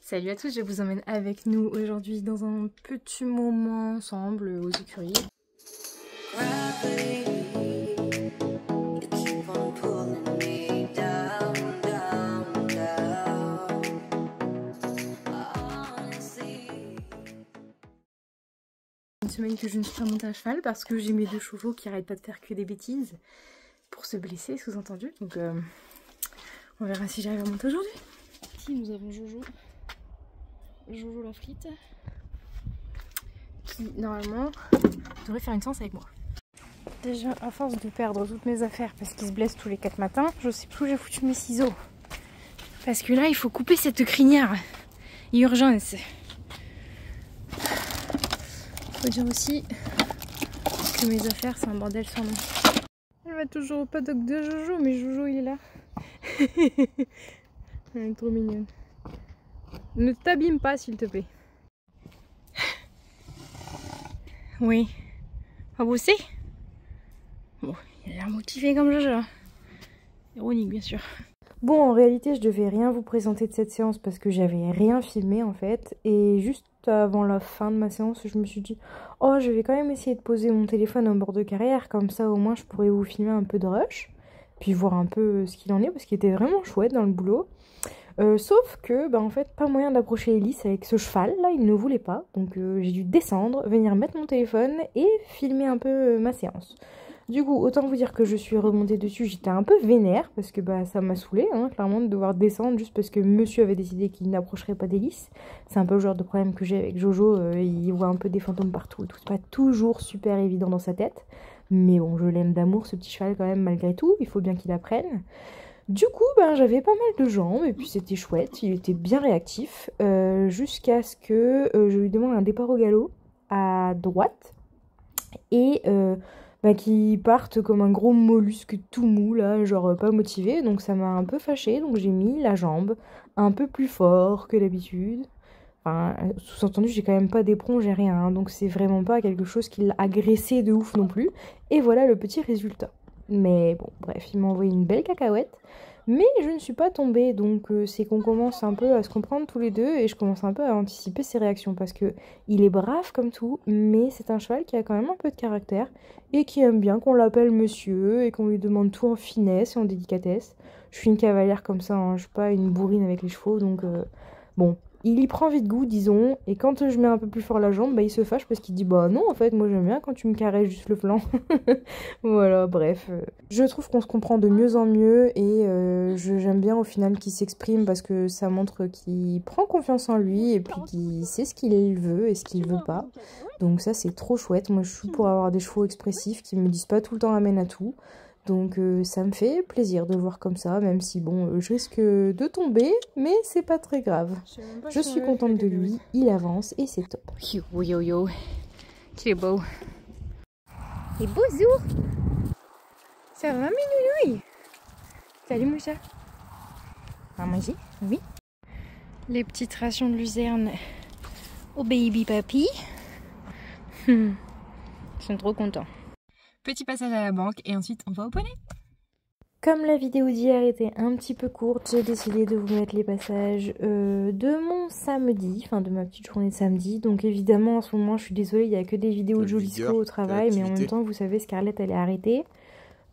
Salut à tous, je vous emmène avec nous aujourd'hui dans un petit moment ensemble aux écuries. Une semaine que je ne suis pas montée à cheval parce que j'ai mes deux chevaux qui arrêtent pas de faire que des bêtises pour se blesser, sous-entendu. Donc on verra si j'arrive à monter aujourd'hui. Ici nous avons Jojo la frite, qui normalement devrait faire une séance avec moi. Déjà, à force de perdre toutes mes affaires parce qu'il se blesse tous les 4 matins, je sais plus où j'ai foutu mes ciseaux. Parce que là, il faut couper cette crinière. Urgence. Faut dire aussi que mes affaires, c'est un bordel sans nom. Elle va toujours au paddock de Jojo, mais Jojo, il est là. Elle est trop mignonne. Ne t'abîme pas, s'il te plaît. Oui. Pas bosser? Bon, il a l'air motivé comme Jojo. Ironique, bien sûr. Bon, en réalité, je devais rien vous présenter de cette séance parce que j'avais rien filmé en fait. Et juste avant la fin de ma séance, je me suis dit « Oh, je vais quand même essayer de poser mon téléphone en bord de carrière. Comme ça, au moins, je pourrais vous filmer un peu de rush. Puis voir un peu ce qu'il en est parce qu'il était vraiment chouette dans le boulot. Sauf que, en fait, pas moyen d'approcher l'hélice avec ce cheval, là, il ne voulait pas. Donc j'ai dû descendre, venir mettre mon téléphone et filmer un peu ma séance. Du coup, autant vous dire que je suis remontée dessus, j'étais un peu vénère, parce que ça m'a saoulée, hein, clairement, de devoir descendre juste parce que monsieur avait décidé qu'il n'approcherait pas d'hélice. C'est un peu le genre de problème que j'ai avec Jojo, il voit un peu des fantômes partout et tout. C'est pas toujours super évident dans sa tête. Mais bon, je l'aime d'amour, ce petit cheval quand même, malgré tout, il faut bien qu'il apprenne. Du coup, j'avais pas mal de jambes et puis c'était chouette, il était bien réactif jusqu'à ce que je lui demande un départ au galop à droite et qu'il parte comme un gros mollusque tout mou là, genre pas motivé, donc ça m'a un peu fâchée, donc j'ai mis la jambe un peu plus fort que d'habitude. Enfin, sous-entendu, j'ai quand même pas d'éperon, j'ai rien, hein, donc c'est vraiment pas quelque chose qui l'a agressé de ouf non plus. Et voilà le petit résultat. Mais bon, bref, il m'a envoyé une belle cacahuète. Mais je ne suis pas tombée, donc c'est qu'on commence un peu à se comprendre tous les deux et je commence un peu à anticiper ses réactions parce que il est brave comme tout, mais c'est un cheval qui a quand même un peu de caractère et qui aime bien qu'on l'appelle monsieur et qu'on lui demande tout en finesse et en délicatesse. Je suis une cavalière comme ça, hein, je suis pas une bourrine avec les chevaux, donc bon. Il y prend vite goût, disons, et quand je mets un peu plus fort la jambe, il se fâche parce qu'il dit « Bah non, en fait, moi j'aime bien quand tu me caresses juste le flanc. » Voilà, bref. Je trouve qu'on se comprend de mieux en mieux et j'aime bien au final qu'il s'exprime parce que ça montre qu'il prend confiance en lui et puis qu'il sait ce qu'il veut et ce qu'il veut pas. Donc ça, c'est trop chouette. Moi, je suis pour avoir des chevaux expressifs qui me disent pas tout le temps amène à tout. Donc ça me fait plaisir de le voir comme ça, même si bon, je risque de tomber, mais c'est pas très grave. Je suis contente de lui, il avance et c'est top. Yo yo yo, tu es beau. Et bonjour. Ça va mes nounouilles? Salut mon chat. À manger? Oui. Les petites rations de luzerne au baby papy. Ils sont trop contents. Petit passage à la banque et ensuite on va au poney. Comme la vidéo d'hier était un petit peu courte, j'ai décidé de vous mettre les passages de mon samedi, enfin de ma petite journée de samedi. Donc évidemment en ce moment je suis désolée, il n'y a que des vidéos de Jolisco au travail, mais en même temps vous savez Scarlett elle est arrêtée.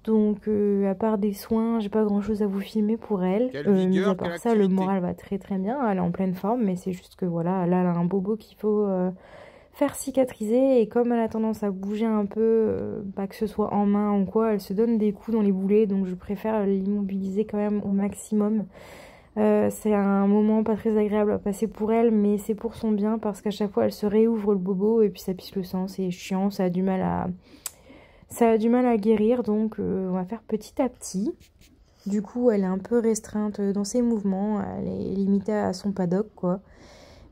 Donc à part des soins, j'ai pas grand chose à vous filmer pour elle. Mis à part ça, le moral va très très bien, elle est en pleine forme, mais c'est juste que voilà, là elle a un bobo qu'il faut faire cicatriser et comme elle a tendance à bouger un peu, que ce soit en main ou quoi, elle se donne des coups dans les boulets, donc je préfère l'immobiliser quand même au maximum. C'est un moment pas très agréable à passer pour elle, mais c'est pour son bien parce qu'à chaque fois elle se réouvre le bobo et puis ça pisse le sang, c'est chiant, ça a du mal à guérir, donc on va faire petit à petit. Du coup elle est un peu restreinte dans ses mouvements, elle est limitée à son paddock quoi.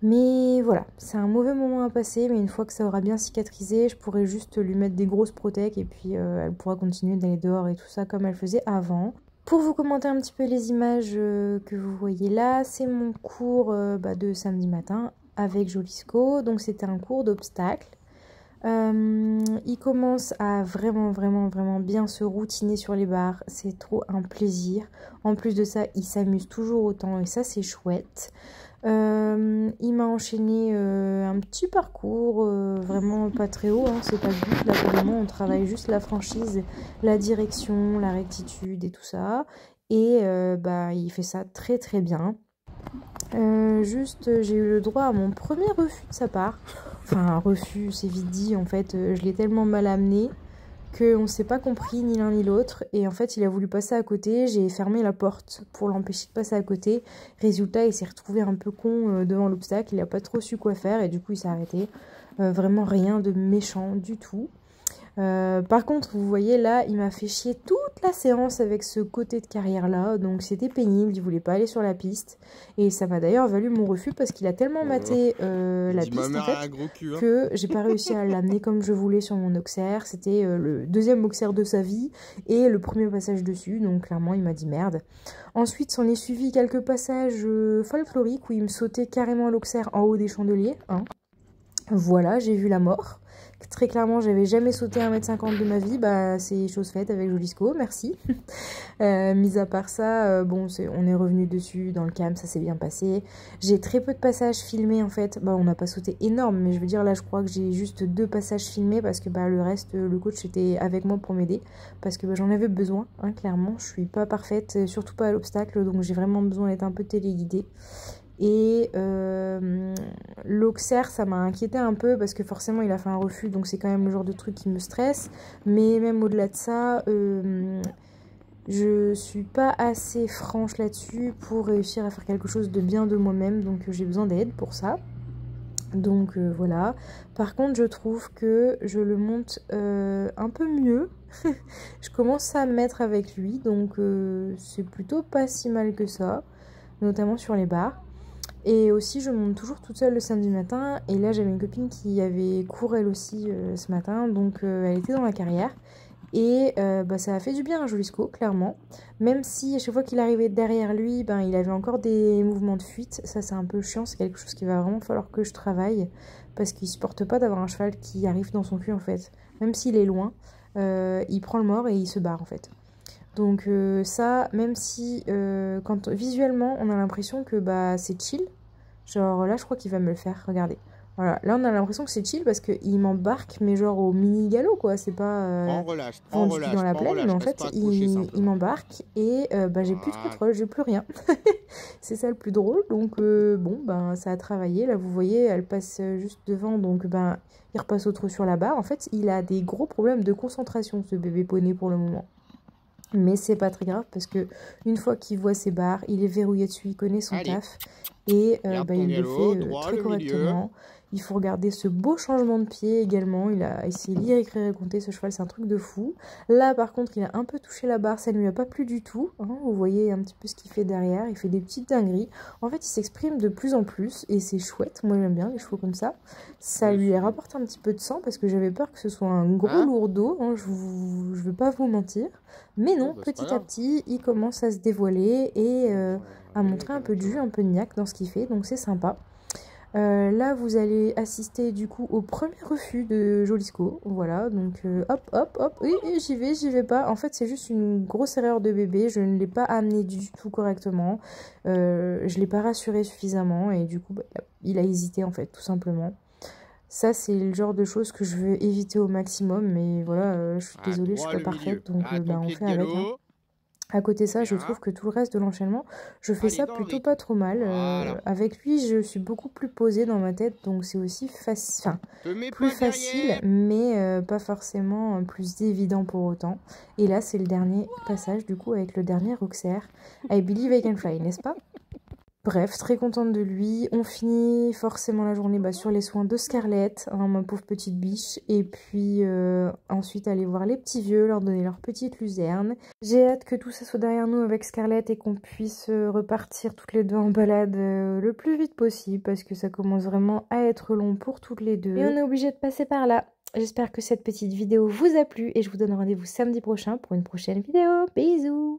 Mais voilà, c'est un mauvais moment à passer, mais une fois que ça aura bien cicatrisé, je pourrai juste lui mettre des grosses protèques et puis elle pourra continuer d'aller dehors et tout ça comme elle faisait avant. Pour vous commenter un petit peu les images que vous voyez là, c'est mon cours de samedi matin avec Jolisco, donc c'était un cours d'obstacles. Il commence à vraiment bien se routiner sur les barres, c'est trop un plaisir. En plus de ça, il s'amuse toujours autant et ça c'est chouette. Il m'a enchaîné un petit parcours, vraiment pas très haut, hein, c'est pas le but. Là pour le moment on travaille juste la franchise, la direction, la rectitude et tout ça. Et bah il fait ça très très bien. Juste j'ai eu le droit à mon premier refus de sa part. Enfin un refus c'est vite dit en fait, je l'ai tellement mal amené qu'on ne s'est pas compris ni l'un ni l'autre, et en fait il a voulu passer à côté, j'ai fermé la porte pour l'empêcher de passer à côté. Résultat il s'est retrouvé un peu con devant l'obstacle, il a pas trop su quoi faire et du coup il s'est arrêté. Vraiment rien de méchant du tout. Par contre, vous voyez là, il m'a fait chier toute la séance avec ce côté de carrière là, donc c'était pénible, il voulait pas aller sur la piste, et ça m'a d'ailleurs valu mon refus parce qu'il a tellement maté la piste en fait, que j'ai pas réussi à l'amener comme je voulais sur mon auxerre. C'était le deuxième auxerre de sa vie et le premier passage dessus, donc clairement il m'a dit merde. Ensuite s'en est suivi quelques passages folkloriques où il me sautait carrément l'auxerre en haut des chandeliers, hein. Voilà, j'ai vu la mort. Très clairement, j'avais jamais sauté 1,50 m de ma vie, bah c'est chose faite avec Jolisko, merci. Mis à part ça, bon, on est revenu dessus dans le calme, ça s'est bien passé. J'ai très peu de passages filmés en fait, bah on n'a pas sauté énorme, mais je veux dire là je crois que j'ai juste 2 passages filmés parce que bah le reste, le coach était avec moi pour m'aider, parce que bah, j'en avais besoin, hein, clairement, je suis pas parfaite, surtout pas à l'obstacle, donc j'ai vraiment besoin d'être un peu téléguidée. Et l'auxerre, ça m'a inquiété un peu parce que forcément il a fait un refus, donc c'est quand même le genre de truc qui me stresse. Mais même au-delà de ça, je suis pas assez franche là-dessus pour réussir à faire quelque chose de bien de moi-même, donc j'ai besoin d'aide pour ça. Donc voilà. Par contre, je trouve que je le monte un peu mieux. Je commence à me mettre avec lui, donc c'est plutôt pas si mal que ça, notamment sur les barres. Et aussi je monte toujours toute seule le samedi matin, et là j'avais une copine qui avait cours elle aussi ce matin, donc elle était dans la carrière, et bah, ça a fait du bien à Jolisko clairement, même si à chaque fois qu'il arrivait derrière lui, ben, il avait encore des mouvements de fuite. Ça c'est un peu chiant, c'est quelque chose qu'il va vraiment falloir que je travaille, parce qu'il supporte pas d'avoir un cheval qui arrive dans son cul en fait, même s'il est loin, il prend le mort et il se barre en fait. Donc ça, même si quand visuellement on a l'impression que bah c'est chill, genre là je crois qu'il va me le faire, regardez. Voilà, là on a l'impression que c'est chill parce qu'il m'embarque, mais genre au mini galop quoi, c'est pas vendu dans la plaine, mais en fait il m'embarque et bah j'ai plus de contrôle, j'ai plus rien. C'est ça le plus drôle, donc bon ben ça a travaillé, là vous voyez elle passe juste devant, donc ben il repasse au trot sur la barre. En fait il a des gros problèmes de concentration ce bébé poney pour le moment. Mais c'est pas très grave parce que une fois qu'il voit ses barres, il est verrouillé dessus, il connaît son taf et bah, il le fait très correctement. Il faut regarder ce beau changement de pied également. Il sait lire, écrire et compter, ce cheval, c'est un truc de fou. Là par contre il a un peu touché la barre, ça ne lui a pas plu du tout, hein. Vous voyez un petit peu ce qu'il fait derrière, il fait des petites dingueries. En fait il s'exprime de plus en plus et c'est chouette, moi j'aime bien les chevaux comme ça. Ça lui rapporte un petit peu de sang parce que j'avais peur que ce soit un gros lourdeau, hein, je veux pas vous mentir. Mais non, petit à petit, il commence à se dévoiler et à montrer un peu de jus, un peu de niaque dans ce qu'il fait, donc c'est sympa. Là, vous allez assister du coup au premier refus de Jolisko. Voilà, donc hop, hop, hop, oui, j'y vais pas. En fait, c'est juste une grosse erreur de bébé, je ne l'ai pas amené du tout correctement. Je l'ai pas rassuré suffisamment et du coup, bah, il a hésité en fait, tout simplement. Ça, c'est le genre de choses que je veux éviter au maximum, mais voilà, je suis désolée, je suis pas parfaite, donc bah, on fait avec. Hein. À côté de ça, je trouve que tout le reste de l'enchaînement, je fais ça plutôt pas trop mal. Avec lui, je suis beaucoup plus posée dans ma tête, donc c'est aussi plus facile, mais pas forcément plus évident pour autant. Et là, c'est le dernier passage, du coup, avec le dernier auxerre. I believe I can fly, n'est-ce pas ? Bref, très contente de lui. On finit forcément la journée sur les soins de Scarlett, hein, ma pauvre petite biche. Et puis ensuite aller voir les petits vieux, leur donner leur petite luzerne. J'ai hâte que tout ça soit derrière nous avec Scarlett et qu'on puisse repartir toutes les deux en balade le plus vite possible. Parce que ça commence vraiment à être long pour toutes les deux. Et on est obligé de passer par là. J'espère que cette petite vidéo vous a plu et je vous donne rendez-vous samedi prochain pour une prochaine vidéo. Bisous!